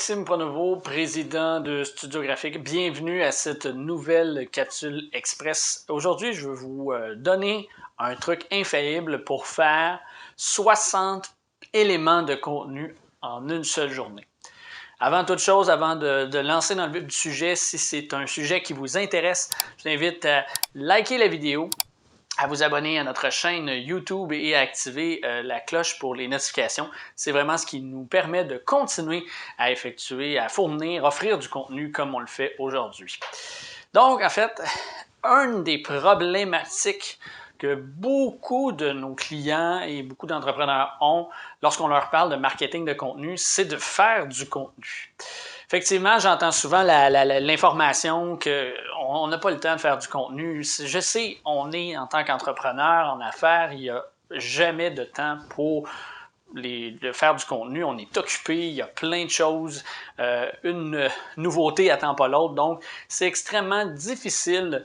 Maxime Pronovo, président de Studio Graphique. Bienvenue à cette nouvelle capsule express. Aujourd'hui, je vais vous donner un truc infaillible pour faire 60 éléments de contenu en une seule journée. Avant toute chose, avant de lancer dans le vif du sujet, si c'est un sujet qui vous intéresse, je vous invite à liker la vidéo, à vous abonner à notre chaîne YouTube et à activer la cloche pour les notifications. C'est vraiment ce qui nous permet de continuer à effectuer, à fournir, offrir du contenu comme on le fait aujourd'hui. Donc, en fait, une des problématiques que beaucoup de nos clients et beaucoup d'entrepreneurs ont lorsqu'on leur parle de marketing de contenu, c'est de faire du contenu. Effectivement, j'entends souvent l'information qu'on n'a pas le temps de faire du contenu. Je sais, on est en tant qu'entrepreneur en affaires, il n'y a jamais de temps pour de faire du contenu. On est occupé, il y a plein de choses. Une nouveauté n'attend pas l'autre. Donc, c'est extrêmement difficile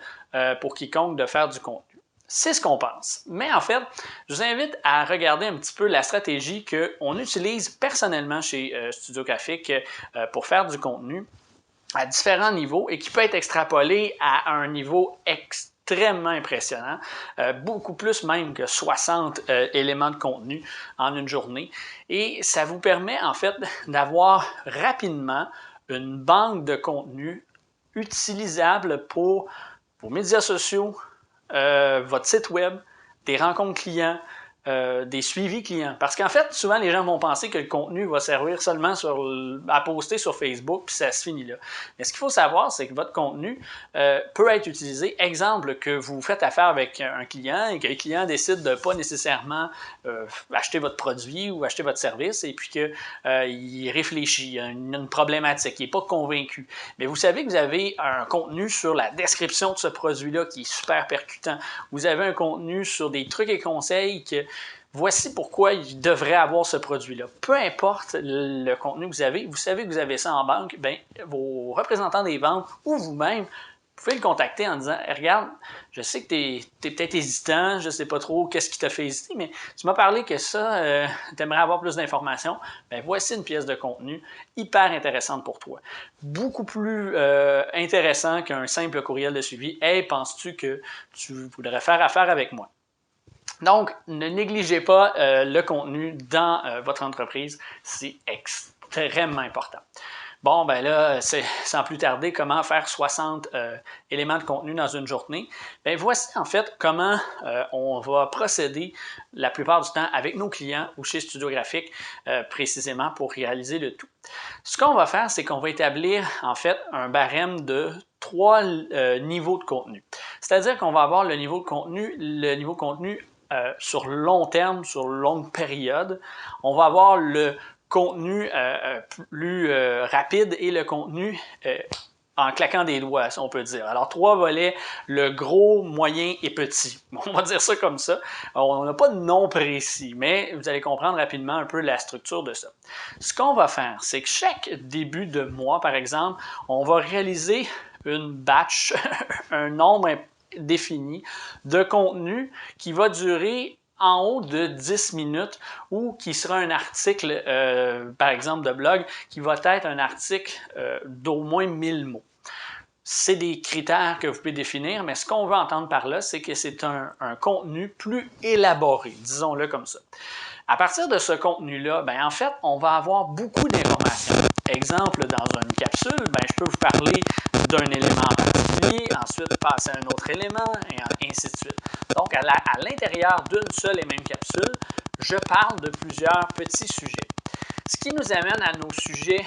pour quiconque de faire du contenu. C'est ce qu'on pense. Mais en fait, je vous invite à regarder un petit peu la stratégie qu'on utilise personnellement chez Studio Graphique pour faire du contenu à différents niveaux et qui peut être extrapolé à un niveau extrêmement impressionnant, beaucoup plus même que 60 éléments de contenu en une journée. Et ça vous permet en fait d'avoir rapidement une banque de contenu utilisable pour vos médias sociaux, votre site web, des rencontres clients, des suivis clients. Parce qu'en fait, souvent, les gens vont penser que le contenu va servir seulement à poster sur Facebook, puis ça se finit là. Mais ce qu'il faut savoir, c'est que votre contenu peut être utilisé. Exemple, que vous faites affaire avec un client et que le client décide de ne pas nécessairement acheter votre produit ou acheter votre service et puis qu'il réfléchit, il y a une problématique, il n'est pas convaincu. Mais vous savez que vous avez un contenu sur la description de ce produit-là qui est super percutant. Vous avez un contenu sur des trucs et conseils que voici pourquoi il devrait avoir ce produit-là. Peu importe le contenu que vous avez, vous savez que vous avez ça en banque, bien, vos représentants des ventes ou vous-même, vous pouvez le contacter en disant « Regarde, je sais que tu es peut-être hésitant, je ne sais pas trop qu'est-ce qui t'a fait hésiter, mais tu m'as parlé que ça, tu aimerais avoir plus d'informations. Bien, voici une pièce de contenu hyper intéressante pour toi. Beaucoup plus intéressant qu'un simple courriel de suivi. Hey, penses-tu que tu voudrais faire affaire avec moi? » Donc, ne négligez pas le contenu dans votre entreprise. C'est extrêmement important. Bon, ben là, sans plus tarder, comment faire 60 éléments de contenu dans une journée? Bien, voici en fait comment on va procéder la plupart du temps avec nos clients ou chez Studio Graphique précisément pour réaliser le tout. Ce qu'on va faire, c'est qu'on va établir en fait un barème de 3 niveaux de contenu. C'est-à-dire qu'on va avoir le niveau de contenu sur long terme, sur longue période. On va avoir le contenu plus rapide et le contenu en claquant des doigts, si on peut dire. Alors, 3 volets, le gros, moyen et petit. On va dire ça comme ça. On n'a pas de nom précis, mais vous allez comprendre rapidement un peu la structure de ça. Ce qu'on va faire, c'est que chaque début de mois, par exemple, on va réaliser une batch, un nombre défini de contenu qui va durer en haut de 10 minutes ou qui sera un article, par exemple, de blog, qui va être un article d'au moins 1000 mots. C'est des critères que vous pouvez définir, mais ce qu'on veut entendre par là, c'est que c'est un contenu plus élaboré, disons-le comme ça. À partir de ce contenu-là, bien, en fait, on va avoir beaucoup d'informations. Exemple, dans une capsule, bien, je peux vous parler d'un élément en particulier, ensuite passer à un autre élément, et ainsi de suite. Donc, à l'intérieur d'une seule et même capsule, je parle de plusieurs petits sujets. Ce qui nous amène à nos sujets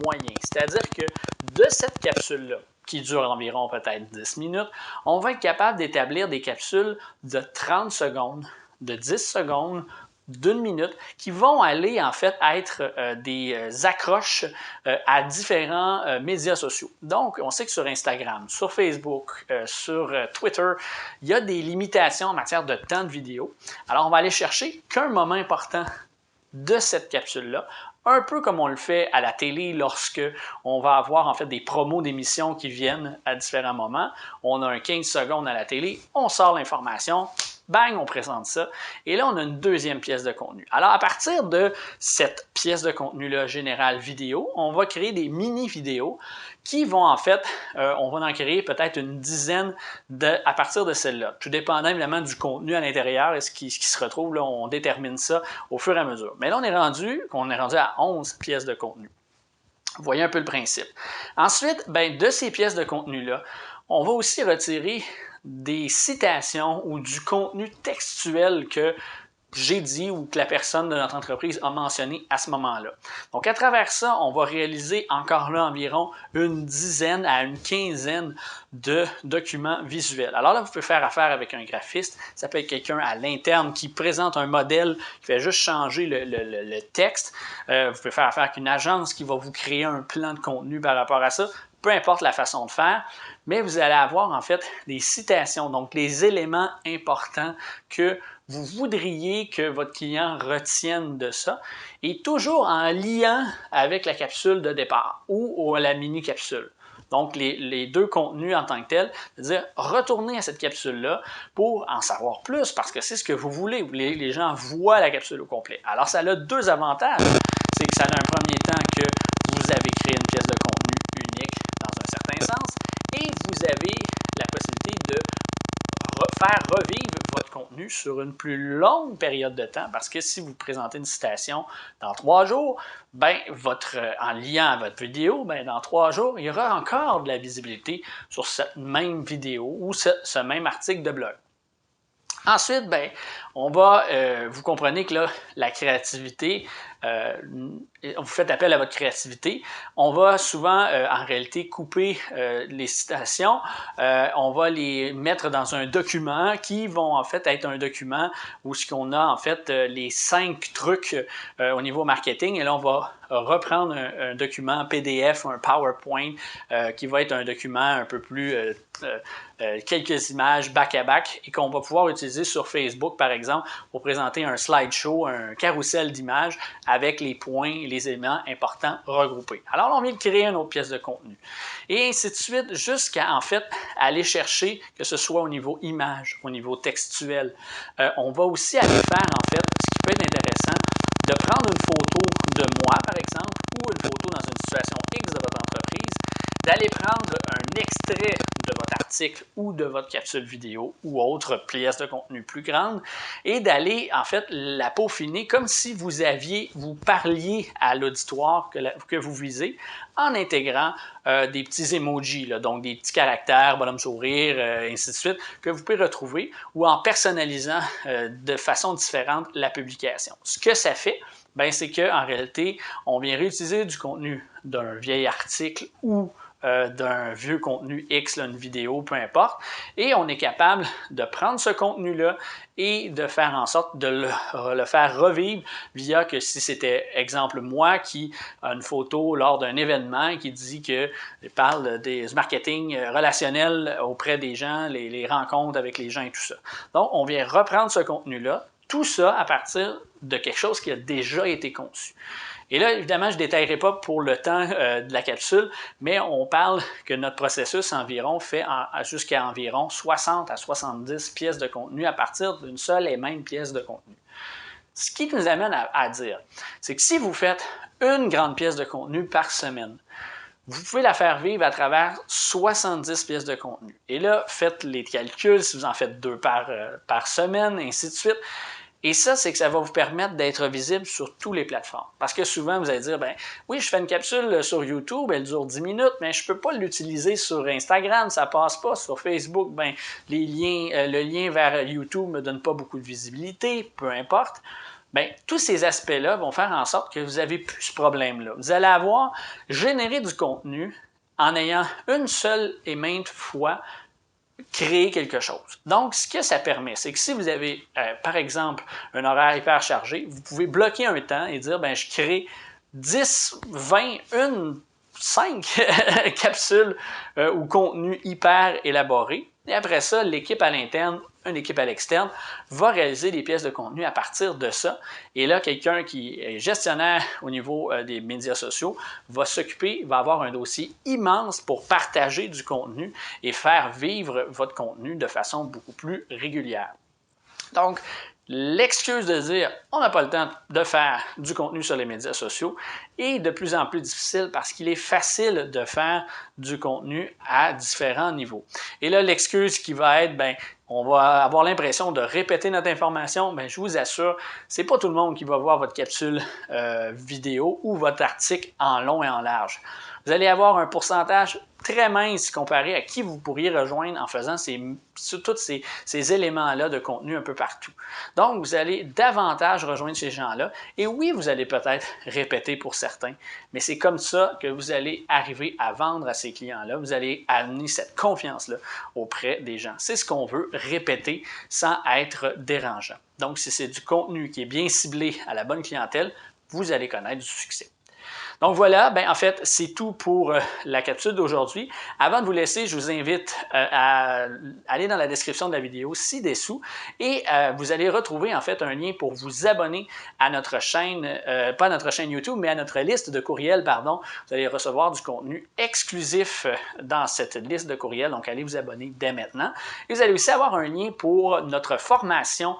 moyens, c'est-à-dire que de cette capsule-là, qui dure environ peut-être 10 minutes, on va être capable d'établir des capsules de 30 secondes, de 10 secondes, d'une minute, qui vont aller en fait être des accroches à différents médias sociaux. Donc, on sait que sur Instagram, sur Facebook, sur Twitter, il y a des limitations en matière de temps de vidéo. Alors, on va aller chercher qu'un moment important de cette capsule-là, un peu comme on le fait à la télé lorsque on va avoir en fait des promos d'émissions qui viennent à différents moments. On a un 15 secondes à la télé, on sort l'information, bang, on présente ça. Et là, on a une deuxième pièce de contenu. Alors, à partir de cette pièce de contenu-là générale vidéo, on va créer des mini-vidéos qui vont en fait, on va en créer peut-être une dizaine à partir de celle-là. Tout dépendant évidemment du contenu à l'intérieur et ce qui se retrouve, là, on détermine ça au fur et à mesure. Mais là, on est rendu à 11 pièces de contenu. Vous voyez un peu le principe. Ensuite, ben, de ces pièces de contenu-là, on va aussi retirer des citations ou du contenu textuel que j'ai dit ou que la personne de notre entreprise a mentionné à ce moment-là. Donc, à travers ça, on va réaliser encore là environ une dizaine à une quinzaine de documents visuels. Alors là, vous pouvez faire affaire avec un graphiste, ça peut être quelqu'un à l'interne qui présente un modèle, qui fait juste changer le texte. Vous pouvez faire affaire avec une agence qui va vous créer un plan de contenu par rapport à ça. Peu importe la façon de faire, mais vous allez avoir en fait des citations, donc les éléments importants que vous voudriez que votre client retienne de ça, et toujours en lien avec la capsule de départ ou la mini-capsule. Donc, les deux contenus en tant que tels, c'est-à-dire retourner à cette capsule-là pour en savoir plus, parce que c'est ce que vous voulez. Les gens voient la capsule au complet. Alors, ça a deux avantages. C'est que ça a un premier temps que vous avez créé une pièce de contenu unique dans un certain sens, et vous avez la possibilité de faire revivre votre contenu sur une plus longue période de temps, parce que si vous présentez une citation dans 3 jours, ben, en liant à votre vidéo, ben, dans 3 jours, il y aura encore de la visibilité sur cette même vidéo ou ce même article de blog. Ensuite, ben, vous comprenez que là, la créativité, vous faites appel à votre créativité. On va souvent, en réalité, couper les citations. On va les mettre dans un document qui vont en fait être un document où ce qu'on a en fait les 5 trucs au niveau marketing. Et là, on va reprendre un document PDF, un PowerPoint, qui va être un document un peu plus quelques images back-à-back et qu'on va pouvoir utiliser sur Facebook, par exemple, pour présenter un slideshow, un carrousel d'images avec les points et les éléments importants regroupés. Alors là, on vient de créer une autre pièce de contenu. Et ainsi de suite, jusqu'à en fait aller chercher, que ce soit au niveau image, au niveau textuel. On va aussi aller faire en fait, ce qui peut être intéressant, de prendre une photo de moi, par exemple, ou une photo dans une situation X de votre entreprise, d'aller prendre un extrait de votre article ou de votre capsule vidéo ou autre pièce de contenu plus grande et d'aller en fait la peaufiner comme si vous parliez à l'auditoire que vous visez en intégrant des petits emojis, là, donc des petits caractères, bonhomme sourire, ainsi de suite, que vous pouvez retrouver ou en personnalisant de façon différente la publication. Ce que ça fait, ben, c'est qu'en réalité, on vient réutiliser du contenu d'un vieil article ou d'un vieux contenu X, là, une vidéo, peu importe, et on est capable de prendre ce contenu-là et de faire en sorte de le faire revivre via que si c'était, exemple, moi qui a une photo lors d'un événement qui dit que parle des marketing relationnel auprès des gens, les rencontres avec les gens et tout ça. Donc, on vient reprendre ce contenu-là, tout ça à partir de quelque chose qui a déjà été conçu. Et là, évidemment, je ne détaillerai pas pour le temps de la capsule, mais on parle que notre processus environ fait jusqu'à environ 60 à 70 pièces de contenu à partir d'une seule et même pièce de contenu. Ce qui nous amène à dire, c'est que si vous faites une grande pièce de contenu par semaine, vous pouvez la faire vivre à travers 70 pièces de contenu. Et là, faites les calculs, si vous en faites 2 par semaine, ainsi de suite. Et ça, c'est que ça va vous permettre d'être visible sur toutes les plateformes. Parce que souvent, vous allez dire, ben oui, je fais une capsule sur YouTube, elle dure 10 minutes, mais je ne peux pas l'utiliser sur Instagram, ça ne passe pas. Sur Facebook, ben, le lien vers YouTube ne me donne pas beaucoup de visibilité, peu importe. Bien, tous ces aspects-là vont faire en sorte que vous n'avez plus ce problème-là. Vous allez avoir généré du contenu en ayant une seule et maintes fois créer quelque chose. Donc, ce que ça permet, c'est que si vous avez, par exemple, un horaire hyper chargé, vous pouvez bloquer un temps et dire, ben, je crée 10, 20, 5 capsules ou contenus hyper élaborés. Et après ça, l'équipe à l'interne, une équipe à l'externe, va réaliser des pièces de contenu à partir de ça. Et là, quelqu'un qui est gestionnaire au niveau des médias sociaux va s'occuper, va avoir un dossier immense pour partager du contenu et faire vivre votre contenu de façon beaucoup plus régulière. Donc, l'excuse de dire on n'a pas le temps de faire du contenu sur les médias sociaux est de plus en plus difficile parce qu'il est facile de faire du contenu à différents niveaux. Et là, l'excuse qui va être, ben, on va avoir l'impression de répéter notre information, bien, je vous assure, c'est pas tout le monde qui va voir votre capsule vidéo ou votre article en long et en large. Vous allez avoir un pourcentage très mince comparé à qui vous pourriez rejoindre en faisant tous ces éléments-là de contenu un peu partout. Donc, vous allez davantage rejoindre ces gens-là. Et oui, vous allez peut-être répéter pour certains, mais c'est comme ça que vous allez arriver à vendre à ces clients-là. Vous allez amener cette confiance-là auprès des gens. C'est ce qu'on veut, répéter sans être dérangeant. Donc, si c'est du contenu qui est bien ciblé à la bonne clientèle, vous allez connaître du succès. Donc voilà, ben en fait, c'est tout pour la capsule d'aujourd'hui. Avant de vous laisser, je vous invite à aller dans la description de la vidéo ci-dessous et vous allez retrouver en fait un lien pour vous abonner à notre chaîne, pas à notre chaîne YouTube, mais à notre liste de courriels, pardon. Vous allez recevoir du contenu exclusif dans cette liste de courriels, donc allez vous abonner dès maintenant. Et vous allez aussi avoir un lien pour notre formation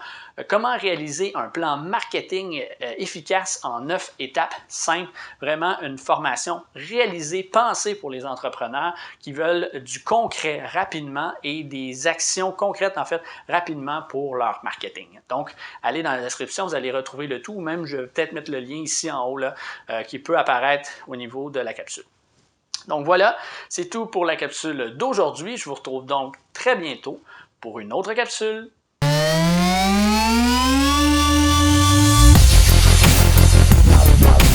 comment réaliser un plan marketing efficace en 9 étapes simples. Vraiment une formation réalisée, pensée pour les entrepreneurs qui veulent du concret rapidement et des actions concrètes en fait rapidement pour leur marketing. Donc, allez dans la description, vous allez retrouver le tout. Même, je vais peut-être mettre le lien ici en haut là, qui peut apparaître au niveau de la capsule. Donc voilà, c'est tout pour la capsule d'aujourd'hui. Je vous retrouve donc très bientôt pour une autre capsule.